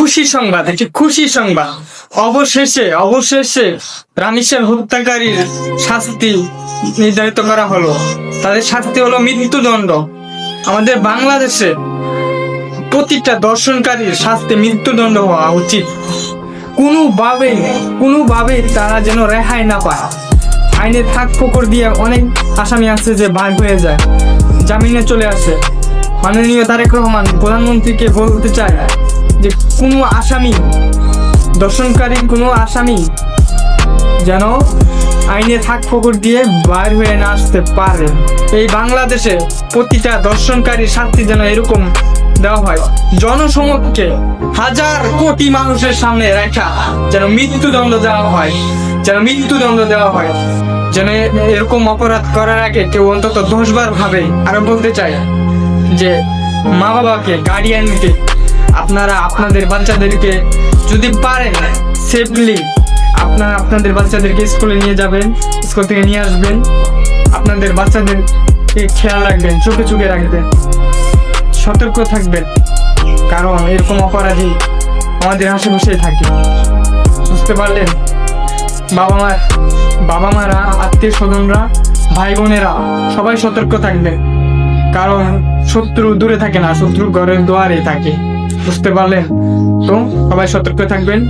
খুশি সংবাদ অবশেষে রামিসার হত্যাকারীর শাস্তি নির্ধারিত করা হলো। তাদের শাস্তি হলো মৃত্যুদণ্ড। আমাদের বাংলাদেশে প্রতিটা দর্শনকারীর শাস্তি মৃত্যুদণ্ড হওয়া উচিত। কোনোভাবেই তারা যেন রেহাই না পায়। আইনের ফাঁক ফোকর দিয়ে অনেক আসামি আছে যে ভাগ হয়ে যায়, জামিনে চলে আসে। মাননীয় তারেক রহমান প্রধানমন্ত্রীকে বলতে চায় যে দর্শনকারী কোনো আসামি যেন আইনের ফাঁক ফোকর দিয়ে বাইর হয়ে না আসতে পারে। এই বাংলাদেশে প্রতিটা দর্শনকারীর শাস্তি যেন এরকম দেওয়া হয়, জনসমক্ষে হাজার কোটি মানুষের সামনে রেখা যেন মৃত্যুদণ্ড দেওয়া হয়। যেন এরকম অপরাধ করার আগে কেউ অন্তত 10 বার ভাবে। আরো বলতে চাই যে মা বাবাকে, গার্ডিয়ানকে, আপনারা আপনাদের বাচ্চাদেরকে যদি পারেন সেফলি আপনাদের বাচ্চাদেরকে স্কুলে নিয়ে যাবেন, স্কুল থেকে নিয়ে আসবেন। আপনাদের বাচ্চাদেরকে খেয়াল রাখবেন, চোখে রাখবেন, সতর্ক থাকবেন, কারণ এরকম অপরাধী আমাদের আশেপাশেই থাকে। বুঝতে পারলেন? বাবা মারা, আত্মীয় স্বজনরা, ভাই বোনেরা সবাই সতর্ক থাকবেন, কারণ শত্রু দূরে থাকে না, শত্রু ঘরের দুয়ারে থাকে। বুঝতে পারলেন? তো সবাই সতর্ক থাকবেন।